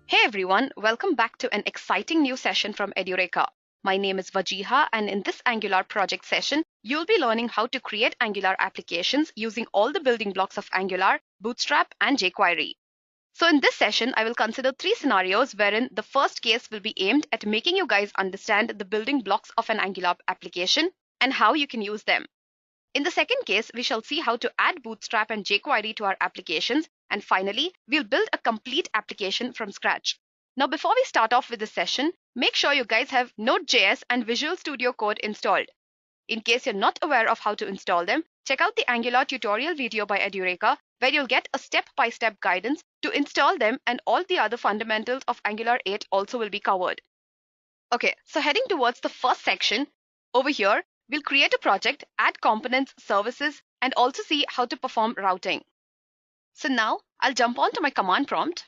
Hey everyone, welcome back to an exciting new session from Edureka. My name is Vajiha, and in this Angular project session, you'll be learning how to create Angular applications using all the building blocks of Angular, Bootstrap, and jQuery. So in this session, I will consider three scenarios wherein the first case will be aimed at making you guys understand the building blocks of an Angular application and how you can use them. In the second case, we shall see how to add Bootstrap and jQuery to our applications. And finally, we'll build a complete application from scratch. Now, before we start off with the session, make sure you guys have Node.js and Visual Studio Code installed. In case you're not aware of how to install them, check out the Angular tutorial video by Edureka, where you'll get a step-by-step guidance to install them, and all the other fundamentals of Angular 8 also will be covered. Okay, so heading towards the first section, over here, we'll create a project, add components, services, and also see how to perform routing. So now I'll jump on to my command prompt.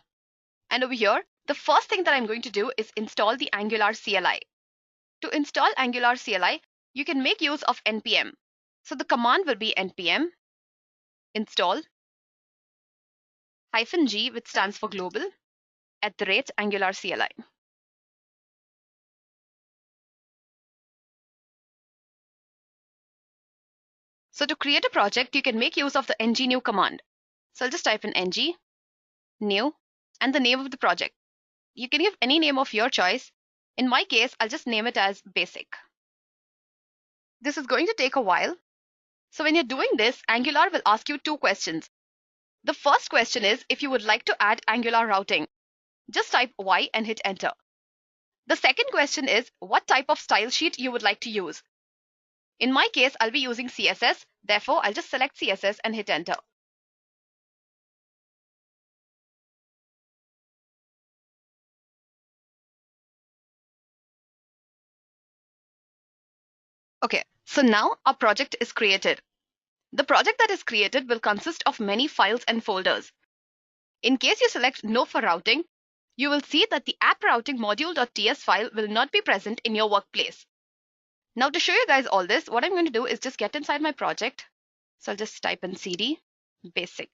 And over here, the first thing that I'm going to do is install the Angular CLI. To install Angular CLI, you can make use of npm. So the command will be npm install -g, which stands for global, @Angular CLI. So to create a project, you can make use of the ng-new command. So I'll just type in ng new and the name of the project. You can give any name of your choice. In my case, I'll just name it as basic. This is going to take a while. So when you're doing this, Angular will ask you two questions. The first question is if you would like to add Angular routing. Just type Y and hit enter. The second question is what type of style sheet you would like to use. In my case, I'll be using CSS. Therefore, I'll just select CSS and hit enter. Okay, so now our project is created. The project that is created will consist of many files and folders. In case you select no for routing, you will see that the app routing module.ts file will not be present in your workplace. Now to show you guys all this, what I'm going to do is just get inside my project. So I'll just type in cd basic.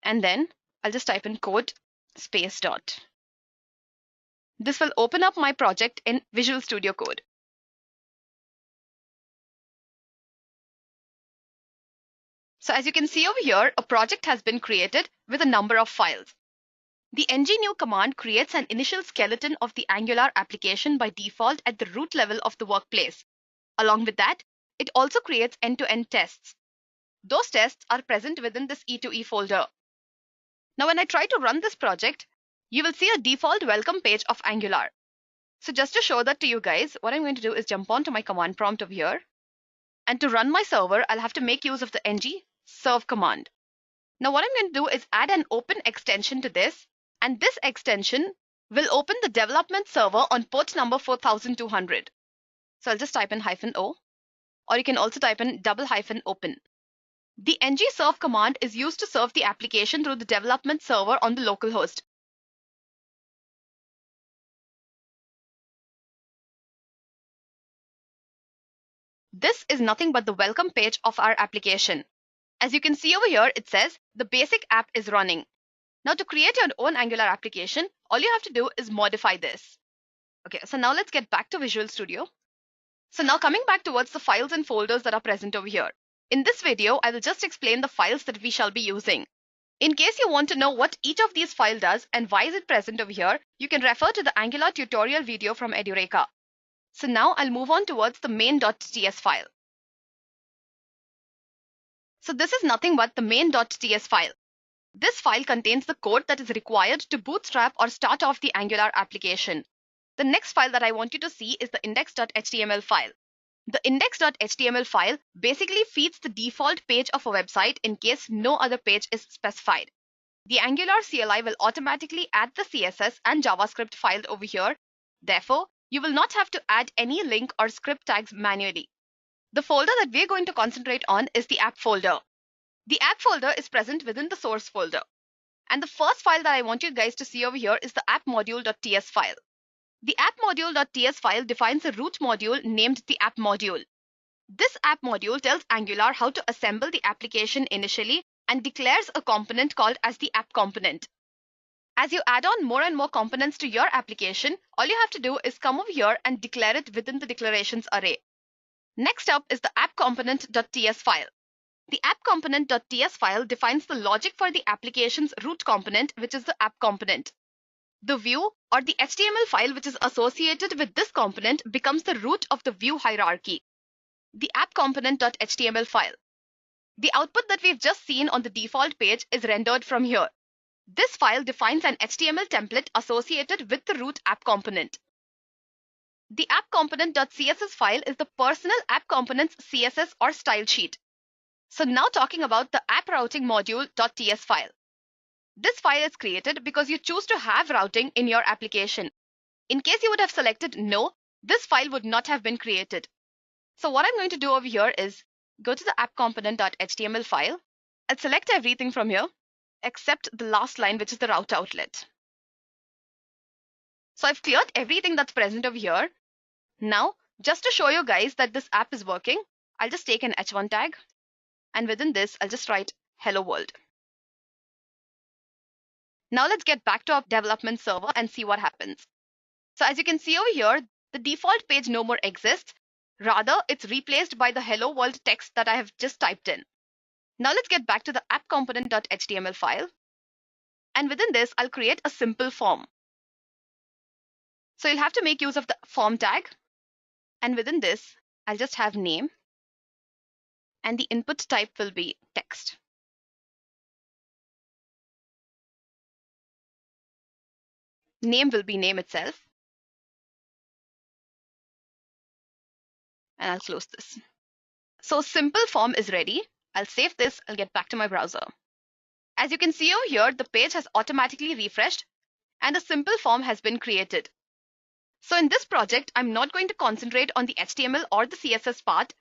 And then I'll just type in code space dot. This will open up my project in Visual Studio Code. So as you can see over here, a project has been created with a number of files. The ng-new command creates an initial skeleton of the Angular application by default at the root level of the workplace. Along with that, it also creates end-to-end tests. Those tests are present within this E2E folder. Now when I try to run this project, you will see a default welcome page of Angular. So just to show that to you guys, what I'm going to do is jump onto my command prompt over here. And to run my server, I'll have to make use of the ng serve command. Now what I'm going to do is add an open extension to this. And this extension will open the development server on port number 4200. So I'll just type in -o, or you can also type in ~open. The ng serve command is used to serve the application through the development server on the local host. This is nothing but the welcome page of our application. As you can see over here, it says the basic app is running. Now to create your own Angular application, all you have to do is modify this. Okay, so now let's get back to Visual Studio. So now coming back towards the files and folders that are present over here. In this video, I will just explain the files that we shall be using. In case you want to know what each of these files does and why is it present over here, you can refer to the Angular tutorial video from Edureka. So now I'll move on towards the main.ts file. So this is nothing but the main.ts file. This file contains the code that is required to bootstrap or start off the Angular application. The next file that I want you to see is the index.html file. The index.html file basically feeds the default page of a website in case no other page is specified. The Angular CLI will automatically add the CSS and JavaScript file over here. Therefore, you will not have to add any link or script tags manually. The folder that we're going to concentrate on is the app folder. The app folder is present within the source folder. And the first file that I want you guys to see over here is the app module.ts file. The app module.ts file defines a root module named the app module. This app module tells Angular how to assemble the application initially and declares a component called as the app component. As you add on more and more components to your application, all you have to do is come over here and declare it within the declarations array. Next up is the app component.ts file. The app component.ts file defines the logic for the application's root component, which is the app component. The view or the HTML file which is associated with this component becomes the root of the view hierarchy. The app component.html file. The output that we've just seen on the default page is rendered from here. This file defines an HTML template associated with the root app component. The app component.css file is the personal app component's CSS or style sheet. So now talking about the app routing module.ts file. This file is created because you choose to have routing in your application. In case you would have selected no, this file would not have been created. So what I'm going to do over here is go to the app component.html file. I'll select everything from here except the last line, which is the route outlet. So I've cleared everything that's present over here. Now, just to show you guys that this app is working, I'll just take an h1 tag, and within this, I'll just write hello world. Now let's get back to our development server and see what happens. So as you can see over here, the default page no more exists. Rather, it's replaced by the hello world text that I have just typed in. Now let's get back to the app component.html file. And within this, I'll create a simple form. So you'll have to make use of the form tag. And within this, I'll just have name. And the input type will be text. Name will be name itself. And I'll close this. So simple form is ready. I'll save this. I'll get back to my browser. As you can see over here, the page has automatically refreshed and a simple form has been created. So in this project, I'm not going to concentrate on the HTML or the CSS part.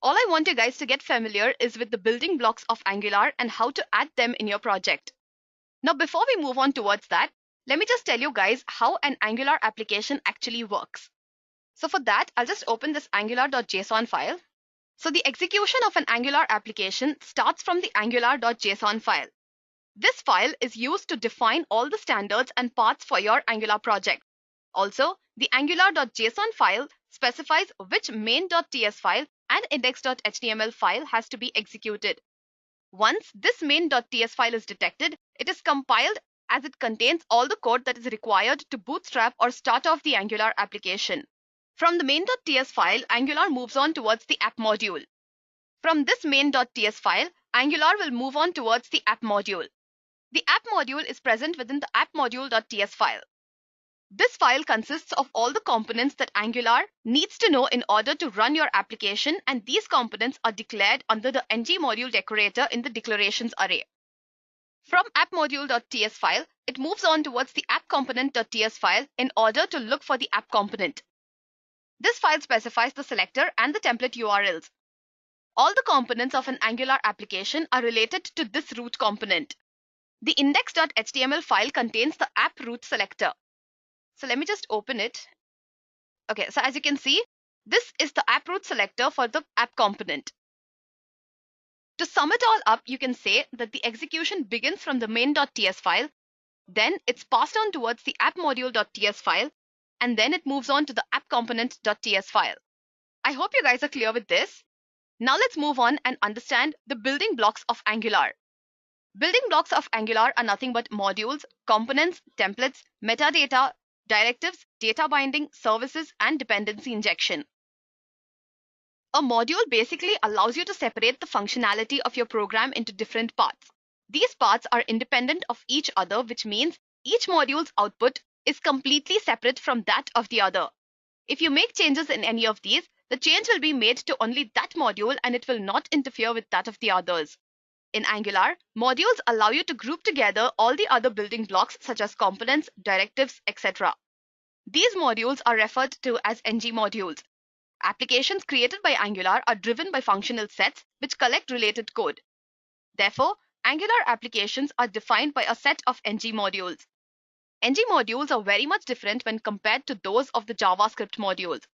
All I want you guys to get familiar is with the building blocks of Angular and how to add them in your project. Now, before we move on towards that, let me just tell you guys how an Angular application actually works. So for that, I'll just open this angular.json file. So the execution of an Angular application starts from the angular.json file. This file is used to define all the standards and paths for your Angular project. Also, the angular.json file specifies which main.ts file and index.html file has to be executed. Once this main.ts file is detected, it is compiled as it contains all the code that is required to bootstrap or start off the Angular application. From the main.ts file, Angular moves on towards the app module. From this main.ts file, Angular will move on towards the app module. The app module is present within the app module.ts file. This file consists of all the components that Angular needs to know in order to run your application, and these components are declared under the ng module decorator in the declarations array. From app module.ts file, it moves on towards the app component.ts file in order to look for the app component. This file specifies the selector and the template URLs. All the components of an Angular application are related to this root component. The index.html file contains the app root selector. So let me just open it. Okay, so as you can see, this is the app root selector for the app component. To sum it all up, you can say that the execution begins from the main.ts file, then it's passed on towards the app module.ts file, and then it moves on to the app component.ts file. I hope you guys are clear with this. Now let's move on and understand the building blocks of Angular. Building blocks of Angular are nothing but modules, components, templates, metadata, directives, data binding, services, and dependency injection. A module basically allows you to separate the functionality of your program into different parts. These parts are independent of each other, which means each module's output is completely separate from that of the other. If you make changes in any of these, the change will be made to only that module and it will not interfere with that of the others. In Angular, modules allow you to group together all the other building blocks such as components, directives, etc. These modules are referred to as ng modules. Applications created by Angular are driven by functional sets which collect related code. Therefore, Angular applications are defined by a set of ng modules. Ng modules are very much different when compared to those of the JavaScript modules.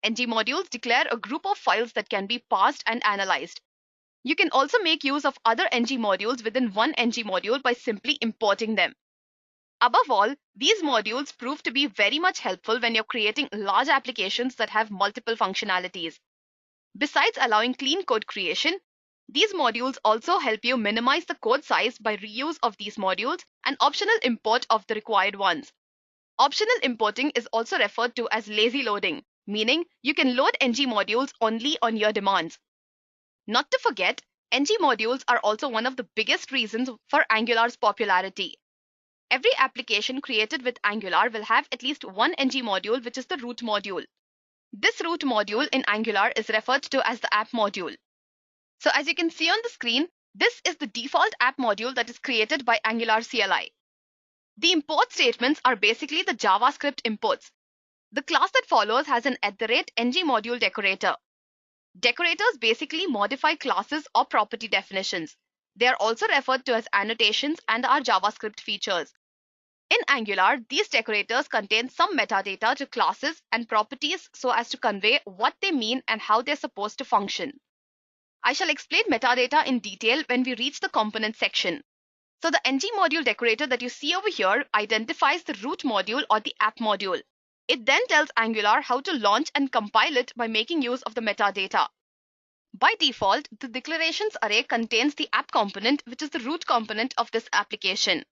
Ng modules declare a group of files that can be parsed and analyzed. You can also make use of other ng modules within one ng module by simply importing them. Above all, these modules prove to be very much helpful when you're creating large applications that have multiple functionalities. Besides allowing clean code creation, these modules also help you minimize the code size by reuse of these modules and optional import of the required ones. Optional importing is also referred to as lazy loading, meaning you can load ng modules only on your demands. Not to forget, ng modules are also one of the biggest reasons for Angular's popularity. Every application created with Angular will have at least one ng module, which is the root module. This root module in Angular is referred to as the app module. So as you can see on the screen, this is the default app module that is created by Angular CLI. The import statements are basically the JavaScript imports. The class that follows has an @ ng module decorator. Decorators basically modify classes or property definitions. They are also referred to as annotations and are JavaScript features. In Angular, these decorators contain some metadata to classes and properties so as to convey what they mean and how they're supposed to function. I shall explain metadata in detail when we reach the component section. So the ng module decorator that you see over here identifies the root module or the app module. It then tells Angular how to launch and compile it by making use of the metadata. By default, the declarations array contains the app component, which is the root component of this application.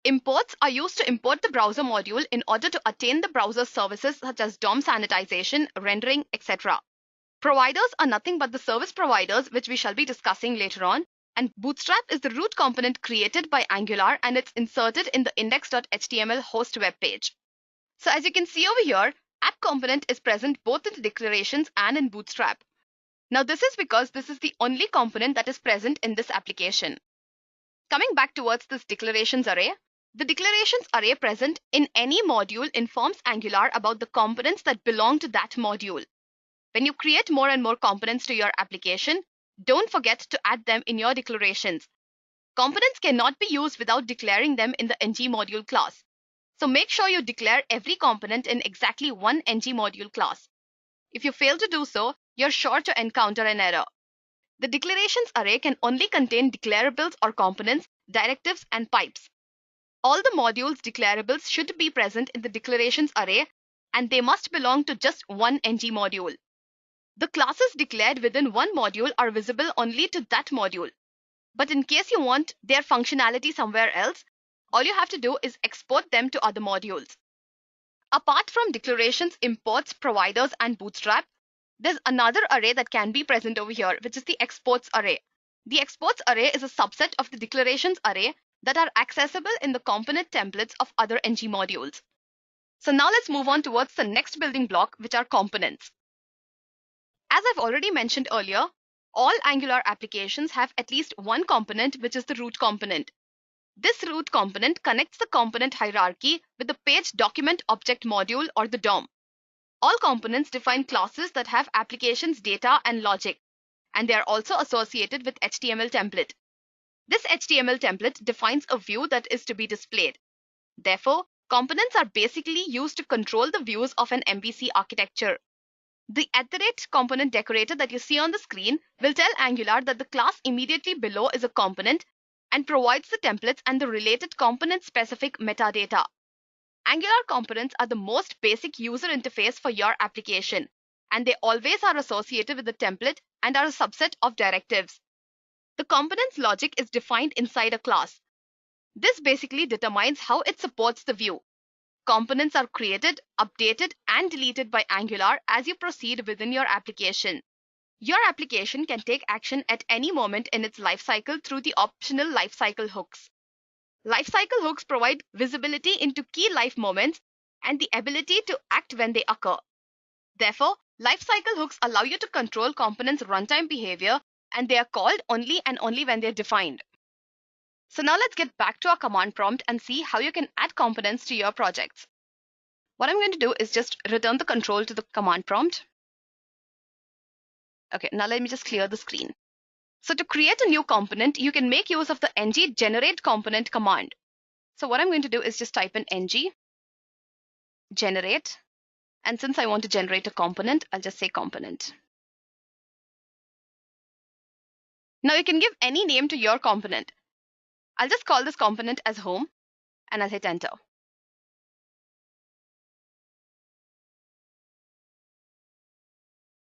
Imports are used to import the browser module in order to attain the browser services such as DOM sanitization, rendering, etc. Providers are nothing but the service providers, which we shall be discussing later on. And Bootstrap is the root component created by Angular, and it's inserted in the index.html host web page. So as you can see over here, app component is present both in the declarations and in Bootstrap. Now this is because this is the only component that is present in this application. Coming back towards this declarations array, the declarations array present in any module informs Angular about the components that belong to that module. When you create more and more components to your application, don't forget to add them in your declarations. Components cannot be used without declaring them in the ng module class. So make sure you declare every component in exactly one ng module class. If you fail to do so, you're sure to encounter an error. The declarations array can only contain declarables or components, directives, and pipes. All the modules declarables should be present in the declarations array, and they must belong to just one ng module. The classes declared within one module are visible only to that module. But in case you want their functionality somewhere else, all you have to do is export them to other modules. Apart from declarations, imports, providers, and Bootstrap, there's another array that can be present over here, which is the exports array. The exports array is a subset of the declarations array that are accessible in the component templates of other ng modules. So now let's move on towards the next building block, which are components. As I've already mentioned earlier, all Angular applications have at least one component, which is the root component. This root component connects the component hierarchy with the page document object module or the DOM. All components define classes that have applications, data, and logic, and they are also associated with HTML template. This HTML template defines a view that is to be displayed. Therefore, components are basically used to control the views of an MVC architecture. The @ component decorator that you see on the screen will tell Angular that the class immediately below is a component and provides the templates and the related component-specific metadata. Angular components are the most basic user interface for your application, and they always are associated with the template and are a subset of directives. The component's logic is defined inside a class. This basically determines how it supports the view. Components are created, updated, and deleted by Angular as you proceed within your application. Your application can take action at any moment in its lifecycle through the optional lifecycle hooks. Lifecycle hooks provide visibility into key life moments and the ability to act when they occur. Therefore, lifecycle hooks allow you to control components' runtime behavior, and they are called only and only when they're defined. So now let's get back to our command prompt and see how you can add components to your projects. What I'm going to do is just return the control to the command prompt. Okay, now let me just clear the screen. So to create a new component, you can make use of the ng generate component command. So what I'm going to do is just type in ng generate. And since I want to generate a component, I'll just say component. Now you can give any name to your component. I'll just call this component as home and I'll hit enter.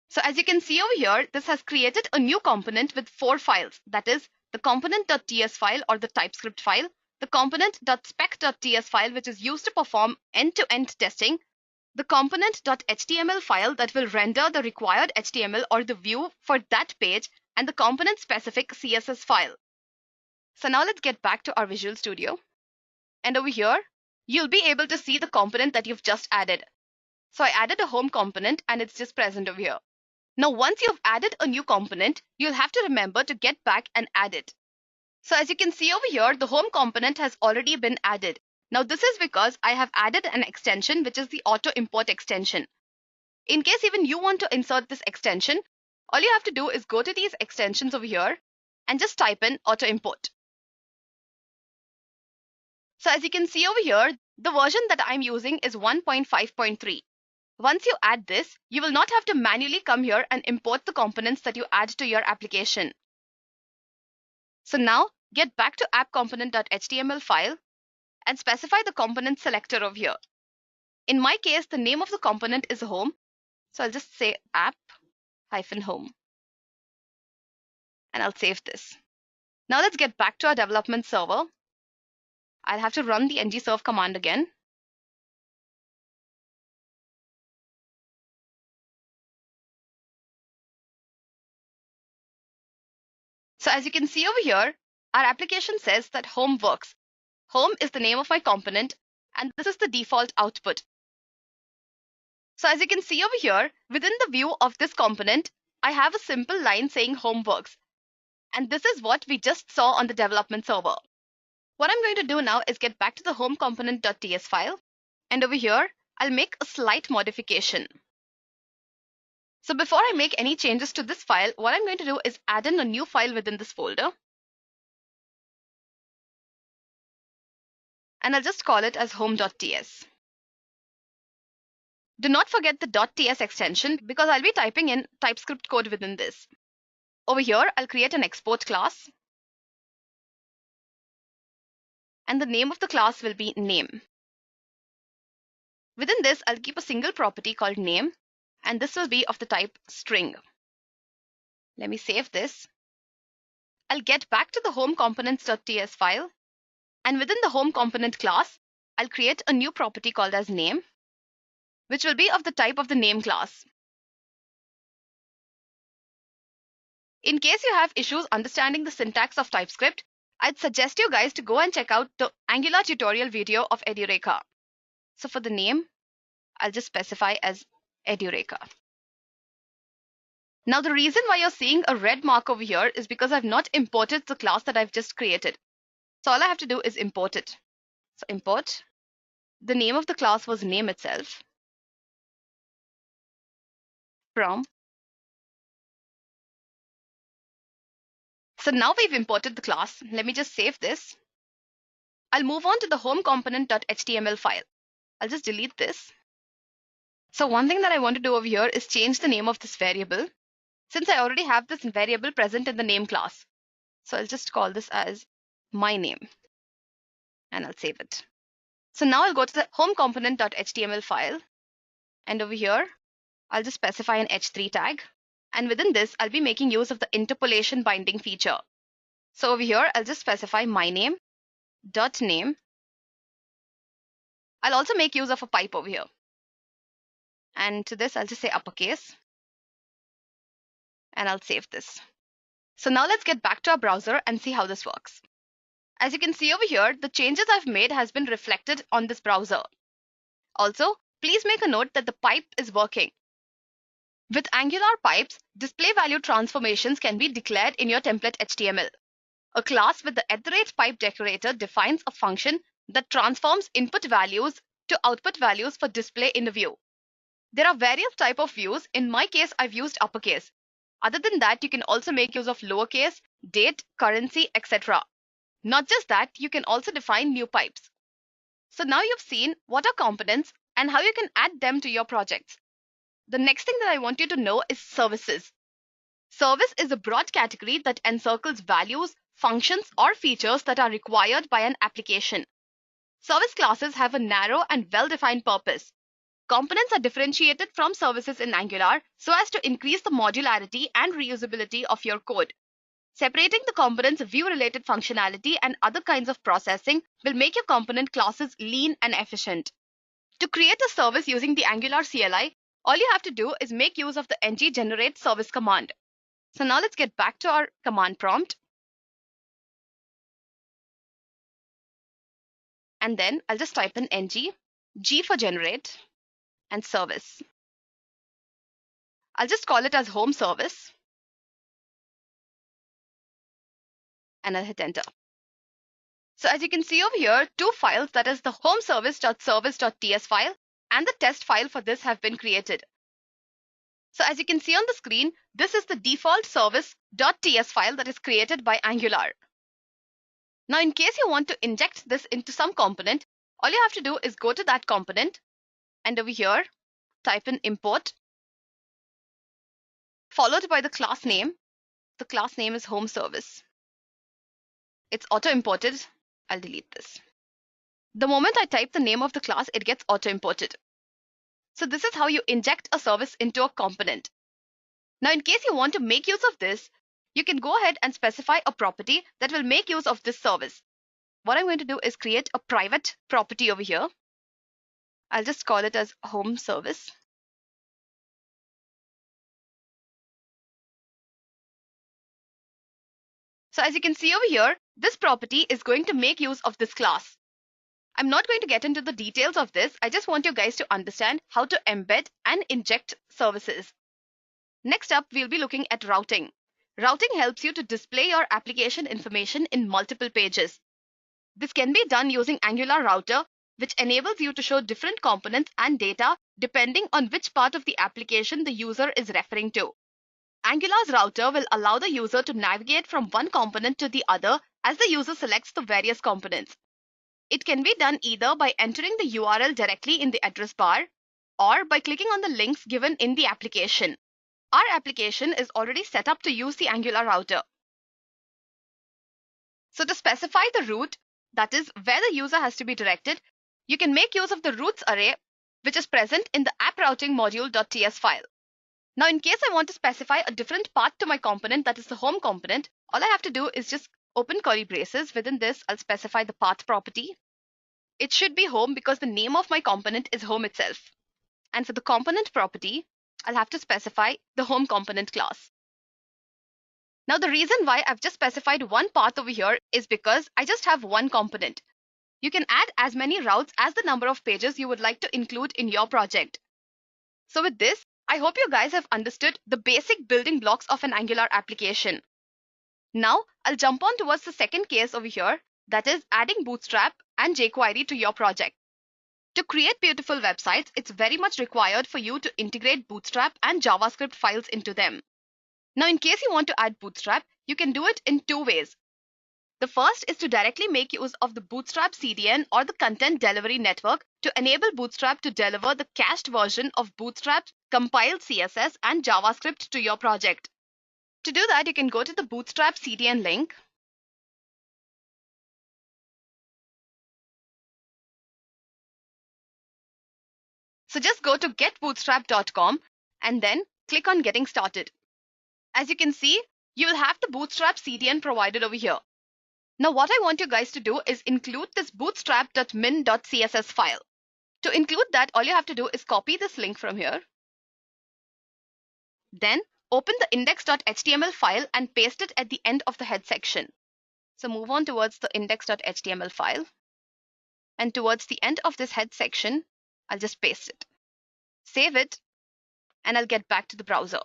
So as you can see over here, this has created a new component with 4 files. That is the component.ts file or the TypeScript file, the component.spec.ts file, which is used to perform end-to-end testing, the component.html file that will render the required HTML or the view for that page, and the component-specific CSS file. So now let's get back to our Visual Studio. And over here, you'll be able to see the component that you've just added. So I added a home component and it's just present over here. Now, once you've added a new component, you'll have to remember to get back and add it. So as you can see over here, the home component has already been added. Now, this is because I have added an extension, which is the auto import extension. In case even you want to insert this extension, all you have to do is go to these extensions over here and just type in auto import. So as you can see over here, the version that I'm using is 1.5.3. Once you add this, you will not have to manually come here and import the components that you add to your application. So now get back to app-component.html file and specify the component selector over here. In my case, the name of the component is home. So I'll just say app-home. And I'll save this. Now let's get back to our development server. I'll have to run the ngserve command again. So as you can see over here, our application says that home works. Home is the name of my component, and this is the default output. So as you can see over here, within the view of this component, I have a simple line saying home works. And this is what we just saw on the development server. What I'm going to do now is get back to the home component.ts file. And over here, I'll make a slight modification. So before I make any changes to this file, what I'm going to do is add in a new file within this folder. And I'll just call it as home.ts. Do not forget the .ts extension because I'll be typing in TypeScript code within this. Over here, I'll create an export class. And the name of the class will be name. Within this, I'll keep a single property called name. And this will be of the type string. Let me save this. I'll get back to the home components.ts file. And within the home component class, I'll create a new property called as name, which will be of the type of the name class. In case you have issues understanding the syntax of TypeScript, I'd suggest you guys to go and check out the Angular tutorial video of Edureka. So for the name, I'll just specify as Edureka. Now the reason why you're seeing a red mark over here is because I've not imported the class that I've just created. So all I have to do is import it. So import. The name of the class was name itself. From. So now we've imported the class. Let me just save this. I'll move on to the home component.html file. I'll just delete this. So one thing that I want to do over here is change the name of this variable, since I already have this variable present in the name class. So I'll just call this as my name and I'll save it. So now I'll go to the home component.html file, and over here, I'll just specify an h3 tag. And within this, I'll be making use of the interpolation binding feature. So over here, I'll just specify my name dot name. I'll also make use of a pipe over here. And to this, I'll just say uppercase. And I'll save this. So now let's get back to our browser and see how this works. As you can see over here, the changes I've made has been reflected on this browser. Also, please make a note that the pipe is working. With Angular pipes, display value transformations can be declared in your template HTML. A class with the @pipe decorator defines a function that transforms input values to output values for display in a view. There are various types of views. In my case, I've used uppercase. Other than that, you can also make use of lowercase, date, currency, etc. Not just that, you can also define new pipes. So now you've seen what are components and how you can add them to your projects. The next thing that I want you to know is services. Service is a broad category that encircles values, functions, or features that are required by an application. Service classes have a narrow and well-defined purpose. Components are differentiated from services in Angular so as to increase the modularity and reusability of your code. Separating the components' view-related functionality and other kinds of processing will make your component classes lean and efficient. To create a service using the Angular CLI, all you have to do is make use of the ng-generate service command. So now let's get back to our command prompt. And then I'll just type in ng, g for generate, and service. I'll just call it as home service. And I'll hit enter. So as you can see over here, two files, that is the home service.service.ts file and the test file for this have been created. So as you can see on the screen, this is the default service.ts file that is created by Angular. Now, in case you want to inject this into some component, all you have to do is go to that component and over here, type in import, followed by the class name. The class name is home service. It's auto-imported. I'll delete this. The moment I type the name of the class, it gets auto-imported. So this is how you inject a service into a component. Now, in case you want to make use of this, you can go ahead and specify a property that will make use of this service. What I'm going to do is create a private property over here. I'll just call it as home service. So as you can see over here, this property is going to make use of this class. I'm not going to get into the details of this. I just want you guys to understand how to embed and inject services. Next up, we'll be looking at routing. Routing helps you to display your application information in multiple pages. This can be done using Angular Router, which enables you to show different components and data depending on which part of the application the user is referring to. Angular's router will allow the user to navigate from one component to the other as the user selects the various components. It can be done either by entering the URL directly in the address bar or by clicking on the links given in the application. Our application is already set up to use the Angular router. So to specify the route, that is where the user has to be directed, you can make use of the routes array, which is present in the app routing module.ts file. Now, in case I want to specify a different path to my component, that is the home component, all I have to do is just open curly braces. Within this, I'll specify the path property. It should be home because the name of my component is home itself. And for the component property, I'll have to specify the home component class. Now, the reason why I've just specified one path over here is because I just have one component. You can add as many routes as the number of pages you would like to include in your project. So with this, I hope you guys have understood the basic building blocks of an Angular application. Now, I'll jump on towards the second case over here, that is adding Bootstrap and jQuery to your project. To create beautiful websites, it's very much required for you to integrate Bootstrap and JavaScript files into them. Now, in case you want to add Bootstrap, you can do it in two ways. The first is to directly make use of the Bootstrap CDN or the Content Delivery Network to enable Bootstrap to deliver the cached version of Bootstrap's compiled CSS and JavaScript to your project. To do that, you can go to the Bootstrap CDN link. So just go to getbootstrap.com and then click on Getting Started. As you can see, you will have the Bootstrap CDN provided over here. Now, what I want you guys to do is include this bootstrap.min.css file. To include that, all you have to do is copy this link from here. Then open the index.html file and paste it at the end of the head section. So move on towards the index.html file. And towards the end of this head section, I'll just paste it. Save it, and I'll get back to the browser.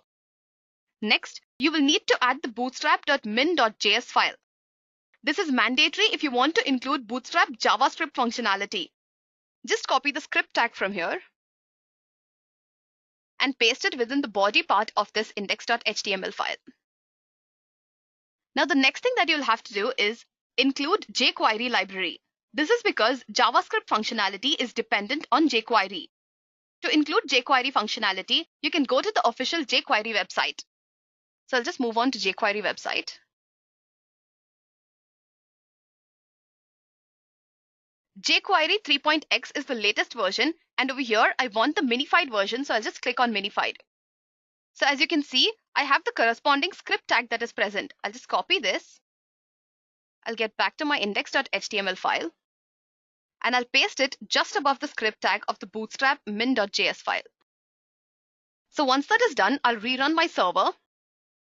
Next, you will need to add the bootstrap.min.js file. This is mandatory if you want to include Bootstrap JavaScript functionality. Just copy the script tag from here and paste it within the body part of this index.html file. Now, the next thing that you'll have to do is include jQuery library. This is because JavaScript functionality is dependent on jQuery. To include jQuery functionality, you can go to the official jQuery website. So I'll just move on to jQuery website. jQuery 3.x is the latest version, and over here I want the minified version, so I'll just click on minified. So as you can see, I have the corresponding script tag that is present. I'll just copy this. I'll get back to my index.html file, and I'll paste it just above the script tag of the bootstrap min.js file. So once that is done, I'll rerun my server.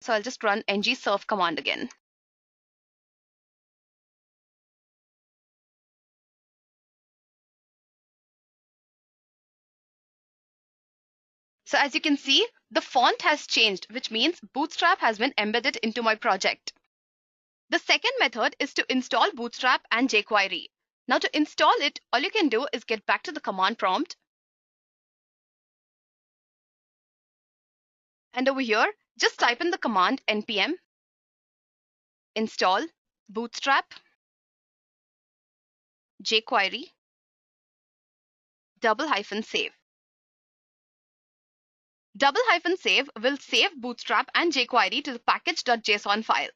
So I'll just run ngserve command again. So as you can see, the font has changed, which means Bootstrap has been embedded into my project. The second method is to install Bootstrap and jQuery. Now to install it, all you can do is get back to the command prompt. And over here, just type in the command npm install bootstrap jQuery --save. --save will save Bootstrap and jQuery to the package.json file.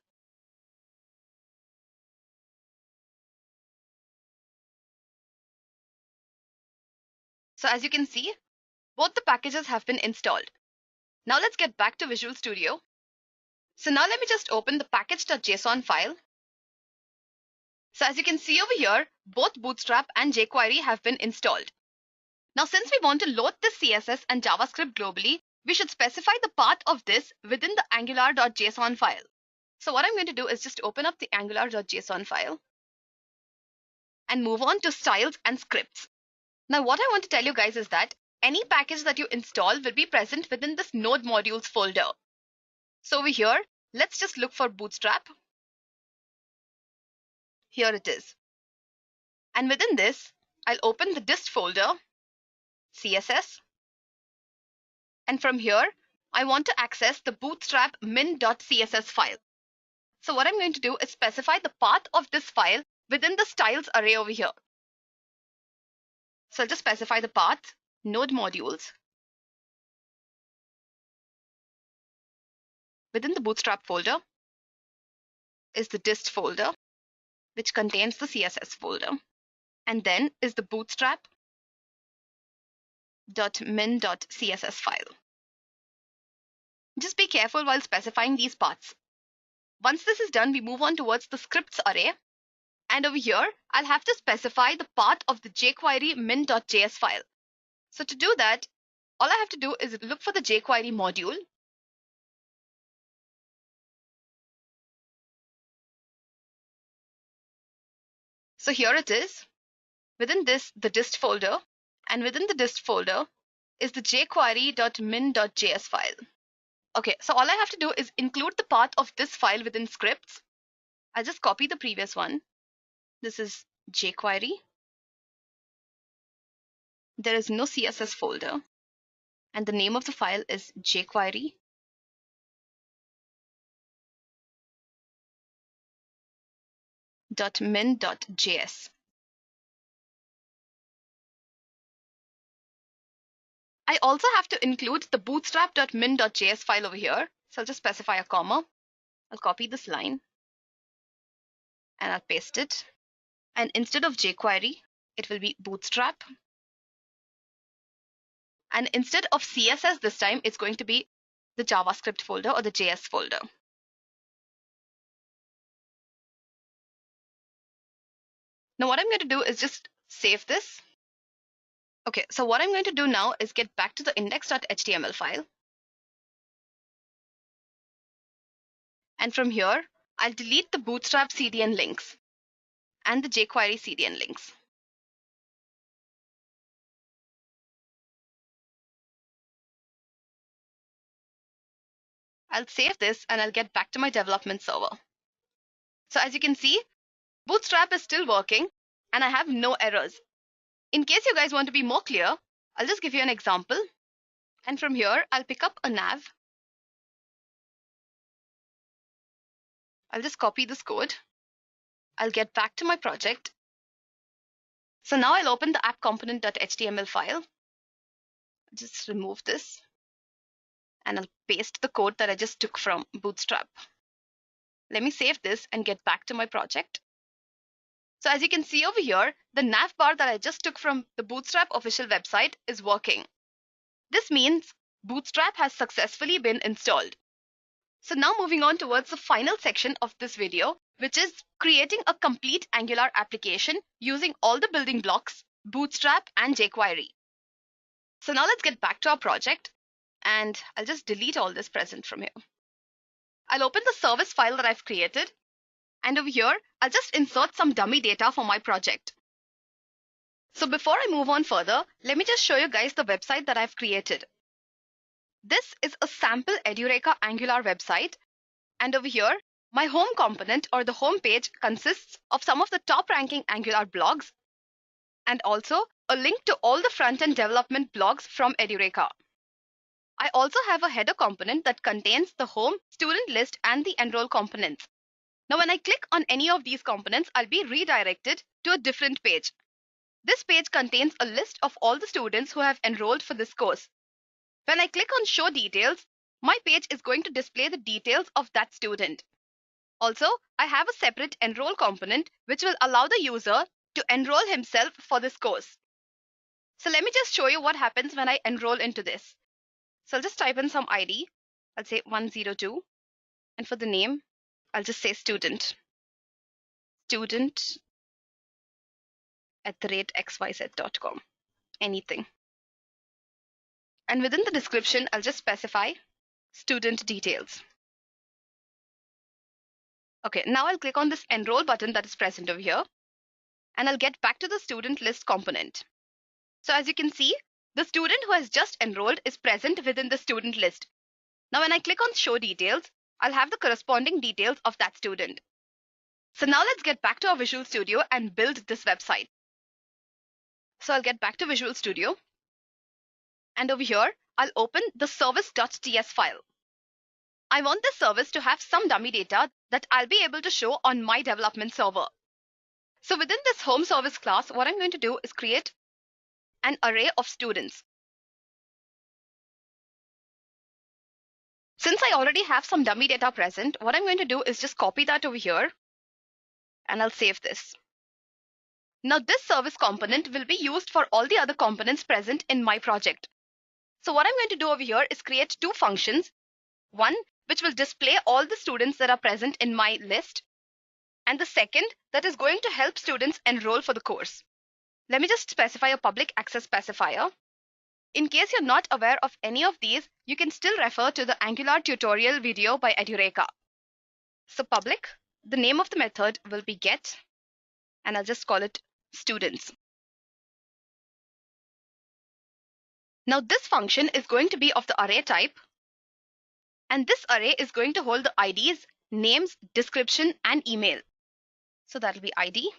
So as you can see, both the packages have been installed. Now let's get back to Visual Studio. So now let me just open the package.json file. So as you can see over here, both Bootstrap and jQuery have been installed. Now since we want to load this CSS and JavaScript globally, we should specify the path of this within the angular.json file. So what I'm going to do is just open up the angular.json file and move on to styles and scripts. Now what I want to tell you guys is that any package that you install will be present within this node modules folder. So over here, let's just look for Bootstrap. Here it is. And within this, I'll open the dist folder, CSS. And from here, I want to access the bootstrap min.css file. So what I'm going to do is specify the path of this file within the styles array over here. So I'll just specify the path, node modules. Within the bootstrap folder is the dist folder, which contains the CSS folder. And then is the bootstrap.min.css file. Just be careful while specifying these paths. Once this is done, we move on towards the scripts array. And over here, I'll have to specify the path of the jQuery min.js file. So to do that, all I have to do is look for the jQuery module. So here it is. Within this, the dist folder. And within the dist folder is the jQuery.min.js file. Okay, so all I have to do is include the path of this file within scripts. I'll just copy the previous one. This is jQuery. There is no CSS folder. And the name of the file is jQuery.min.js. I also have to include the bootstrap.min.js file over here. So I'll just specify a comma. I'll copy this line and I'll paste it. And instead of jQuery, it will be bootstrap. And instead of CSS this time, it's going to be the JavaScript folder or the JS folder. Now what I'm going to do is just save this. Okay, so what I'm going to do now is get back to the index.html file. And from here, I'll delete the Bootstrap CDN links and the jQuery CDN links. I'll save this and I'll get back to my development server. So as you can see, Bootstrap is still working and I have no errors. In case you guys want to be more clear, I'll just give you an example. And from here, I'll pick up a nav. I'll just copy this code. I'll get back to my project. So now I'll open the app component.html file. Just remove this. and I'll paste the code that I just took from Bootstrap. Let me save this and get back to my project. So as you can see over here, the nav bar that I just took from the Bootstrap official website is working. This means Bootstrap has successfully been installed. So now moving on towards the final section of this video, which is creating a complete Angular application using all the building blocks, Bootstrap and jQuery. So now let's get back to our project, and I'll just delete all this present from here. I'll open the service file that I've created, and over here, I'll just insert some dummy data for my project. So before I move on further, let me just show you guys the website that I've created. This is a sample Edureka Angular website, and over here, my home component or the home page consists of some of the top ranking Angular blogs and also a link to all the front-end development blogs from Edureka. I also have a header component that contains the home, student list, and the enroll components. Now, when I click on any of these components, I'll be redirected to a different page. This page contains a list of all the students who have enrolled for this course. When I click on show details, my page is going to display the details of that student. Also, I have a separate enroll component which will allow the user to enroll himself for this course. So let me just show you what happens when I enroll into this. So I'll just type in some ID. I'll say 102. And for the name, I'll just say student. student@xyz.com. Anything. And within the description, I'll just specify student details. Okay, now I'll click on this enroll button that is present over here, and I'll get back to the student list component. So as you can see, the student who has just enrolled is present within the student list. Now when I click on show details, I'll have the corresponding details of that student. So now let's get back to our Visual Studio and build this website. So I'll get back to Visual Studio, and over here, I'll open the service.ts file. I want this service to have some dummy data that I'll be able to show on my development server. So within this home service class, what I'm going to do is create an array of students. Since I already have some dummy data present, what I'm going to do is just copy that over here, and I'll save this. Now this service component will be used for all the other components present in my project. So what I'm going to do over here is create two functions. One which will display all the students that are present in my list, and the second that is going to help students enroll for the course. Let me just specify a public access specifier. In case you're not aware of any of these, you can still refer to the Angular tutorial video by Edureka. So public, the name of the method will be get, and I'll just call it students. Now this function is going to be of the array type, and this array is going to hold the IDs, names, description, and email. So that'll be ID.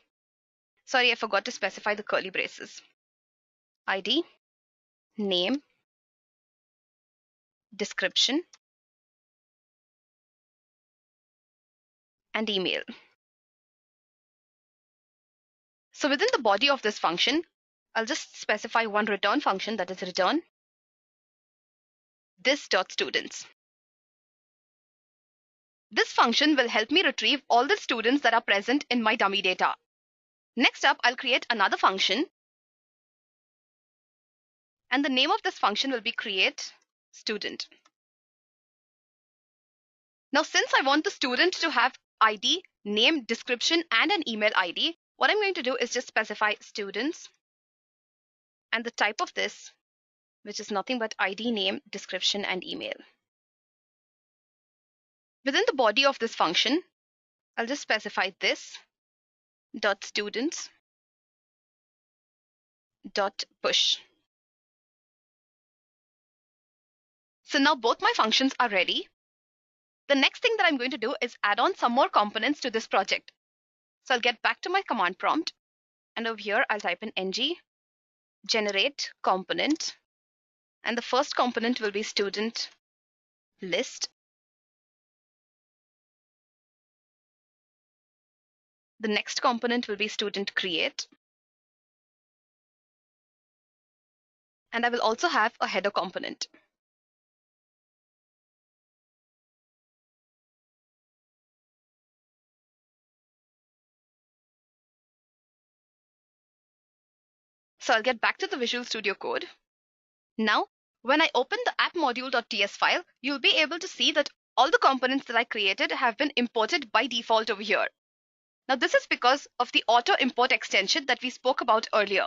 Sorry, I forgot to specify the curly braces. ID, name, description, and email. So within the body of this function, I'll just specify one return function, that is return this.students. This function will help me retrieve all the students that are present in my dummy data. Next up, I'll create another function, and the name of this function will be create student. Now, since I want the student to have ID, name, description, and an email ID, what I'm going to do is just specify students and the type of this, which is nothing but ID, name, description, and email. Within the body of this function, I'll just specify this dot students dot push. So now both my functions are ready. The next thing that I'm going to do is add on some more components to this project. So I'll get back to my command prompt, and over here I'll type in ng generate component, and the first component will be student list. The next component will be student create, and I will also have a header component. So I'll get back to the Visual Studio Code. Now, when I open the app module.ts file, you'll be able to see that all the components that I created have been imported by default over here. Now, this is because of the auto import extension that we spoke about earlier.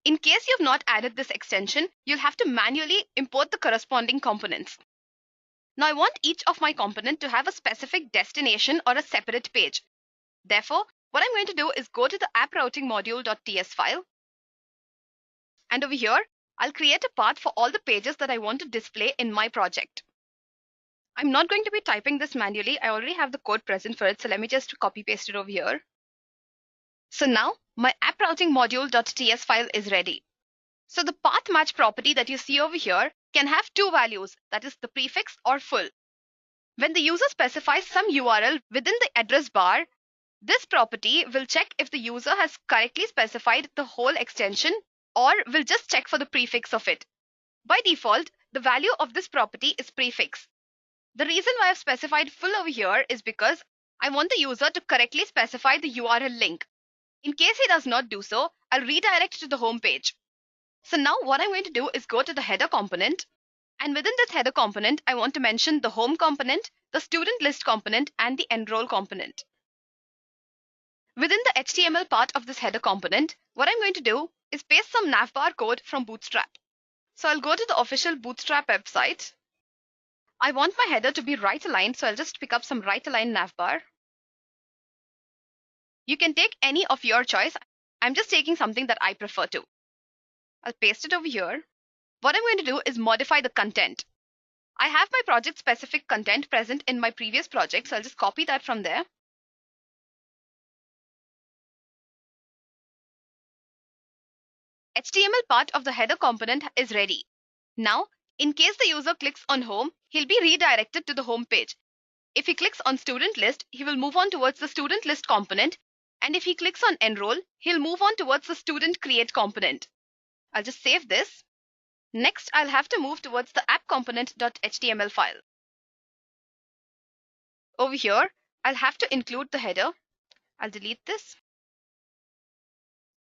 In case you've not added this extension, you'll have to manually import the corresponding components. Now, I want each of my component to have a specific destination or a separate page. Therefore, what I'm going to do is go to the app routing module.ts file. And over here, I'll create a path for all the pages that I want to display in my project. I'm not going to be typing this manually. I already have the code present for it. So let me just copy paste it over here. So now my app routing module.ts file is ready. So the path match property that you see over here can have two values, that is the prefix or full. When the user specifies some URL within the address bar, this property will check if the user has correctly specified the whole extension or will just check for the prefix of it. By default, the value of this property is prefix. The reason why I've specified full over here is because I want the user to correctly specify the URL link. In case he does not do so, I'll redirect to the home page. So now what I'm going to do is go to the header component. And within this header component, I want to mention the home component, the student list component, and the enroll component. Within the HTML part of this header component, what I'm going to do is paste some navbar code from Bootstrap. So I'll go to the official Bootstrap website. I want my header to be right aligned, so I'll just pick up some right aligned navbar. You can take any of your choice. I'm just taking something that I prefer to. I'll paste it over here. What I'm going to do is modify the content. I have my project specific content present in my previous project, so I'll just copy that from there. HTML part of the header component is ready. Now, in case the user clicks on home, he'll be redirected to the home page. If he clicks on student list, he will move on towards the student list component. And if he clicks on enroll, he'll move on towards the student create component. I'll just save this. Next, I'll have to move towards the app component.html file. Over here, I'll have to include the header. I'll delete this.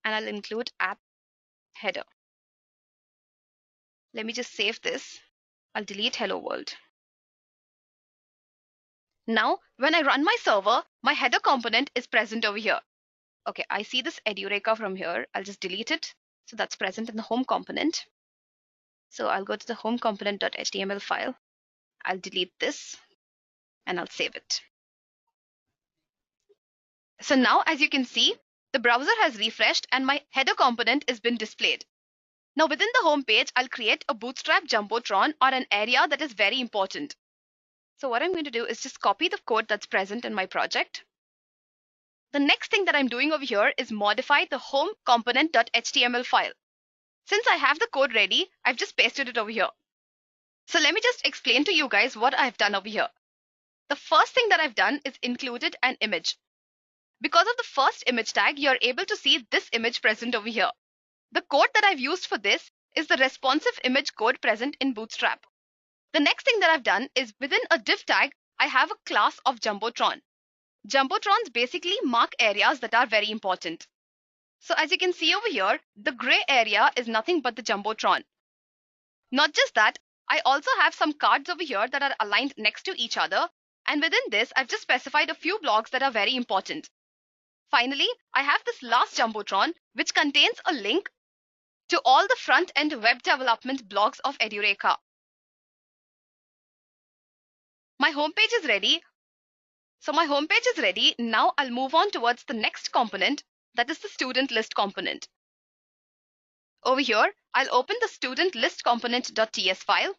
And I'll include app header. Let me just save this. I'll delete hello world. Now, when I run my server, my header component is present over here. Okay, I see this Edureka from here. I'll just delete it. So that's present in the home component. So I'll go to the home component.html file. I'll delete this and I'll save it. So now, as you can see, the browser has refreshed and my header component has been displayed. Now within the home page, I'll create a Bootstrap Jumbotron or an area that is very important. So what I'm going to do is just copy the code that's present in my project. The next thing that I'm doing over here is modify the home component.html file. Since I have the code ready, I've just pasted it over here. So let me just explain to you guys what I've done over here. The first thing that I've done is included an image. Because of the first image tag, you're able to see this image present over here. The code that I've used for this is the responsive image code present in Bootstrap. The next thing that I've done is within a div tag, I have a class of Jumbotron. Jumbotrons basically mark areas that are very important. So as you can see over here, the gray area is nothing but the Jumbotron. Not just that, I also have some cards over here that are aligned next to each other. And within this, I've just specified a few blocks that are very important. Finally, I have this last Jumbotron, which contains a link to all the front-end web development blogs of Edureka. My homepage is ready. So my homepage is ready. Now I'll move on towards the next component, that is the student list component. Over here, I'll open the student list component.ts file.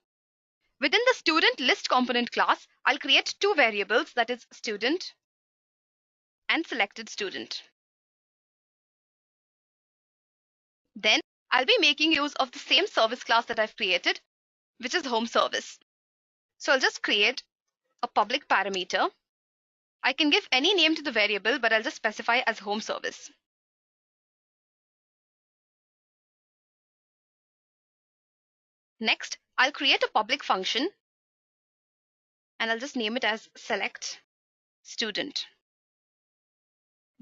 Within the student list component class, I'll create two variables, that is student and selected student. Then I'll be making use of the same service class that I've created, which is home service. So I'll just create a public parameter. I can give any name to the variable, but I'll just specify as home service. Next, I'll create a public function and I'll just name it as select student.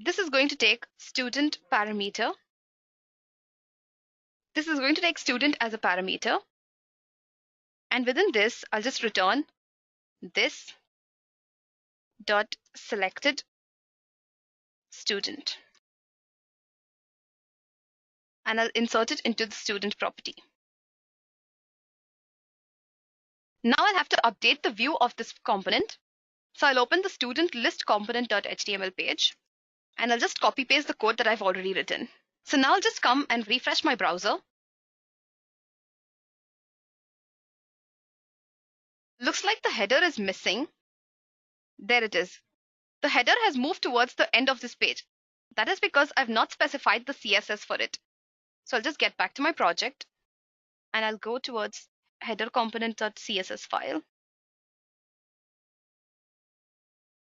This is going to take student parameter This is going to take student as a parameter. And within this, I'll just return this dot selected student. And I'll insert it into the student property. Now I'll have to update the view of this component. So I'll open the student list component.html page, and I'll just copy paste the code that I've already written. So now I'll just come and refresh my browser. Looks like the header is missing. There it is. The header has moved towards the end of this page. That is because I've not specified the CSS for it. So I'll just get back to my project, and I'll go towards header component.css file.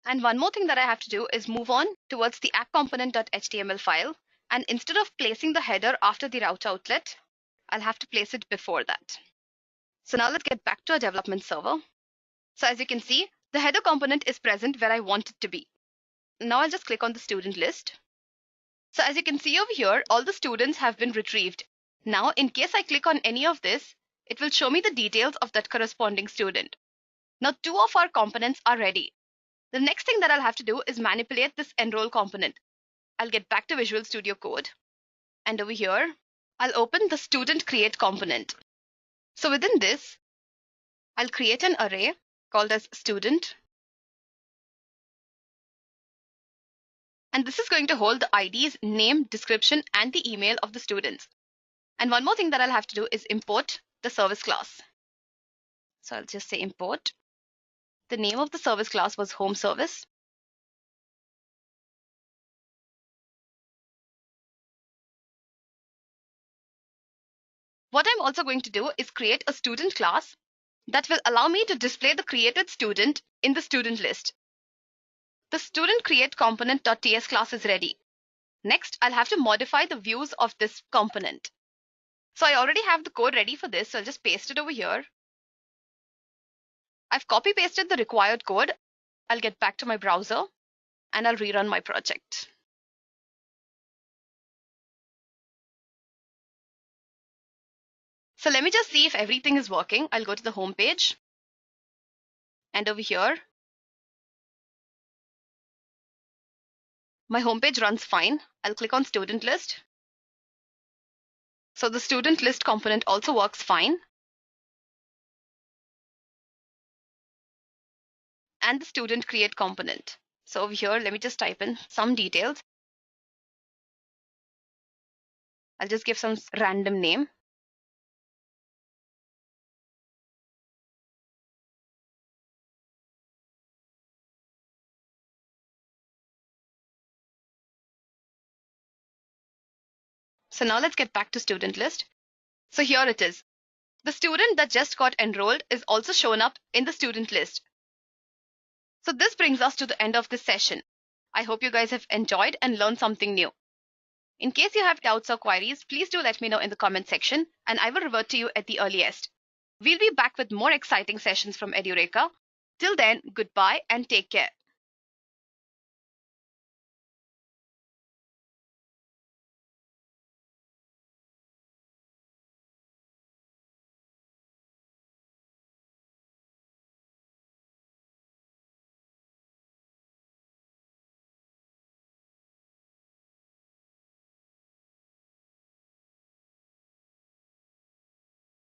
And one more thing that I have to do is move on towards the app component.html file. And instead of placing the header after the route outlet, I'll have to place it before that. So now let's get back to our development server. So as you can see, the header component is present where I want it to be. Now I'll just click on the student list. So as you can see over here, all the students have been retrieved. Now, in case I click on any of this, it will show me the details of that corresponding student. Now, two of our components are ready. The next thing that I'll have to do is manipulate this enroll component. I'll get back to Visual Studio Code. And over here, I'll open the student create component. So within this, I'll create an array called as student. And this is going to hold the IDs, name, description, and the email of the students. And one more thing that I'll have to do is import the service class. So I'll just say import. The name of the service class was home service. What I'm also going to do is create a student class that will allow me to display the created student in the student list. The student create component.ts class is ready. Next, I'll have to modify the views of this component. So I already have the code ready for this, so I'll just paste it over here. I've copy pasted the required code. I'll get back to my browser and I'll rerun my project. So let me just see if everything is working. I'll go to the home page. And over here, my homepage runs fine. I'll click on student list. So the student list component also works fine. And the student create component. So over here, let me just type in some details. I'll just give some random name. So now let's get back to student list. So here it is. The student that just got enrolled is also shown up in the student list. So this brings us to the end of this session. I hope you guys have enjoyed and learned something new. In case you have doubts or queries, please do let me know in the comment section and I will revert to you at the earliest. We'll be back with more exciting sessions from Edureka. Till then, goodbye and take care.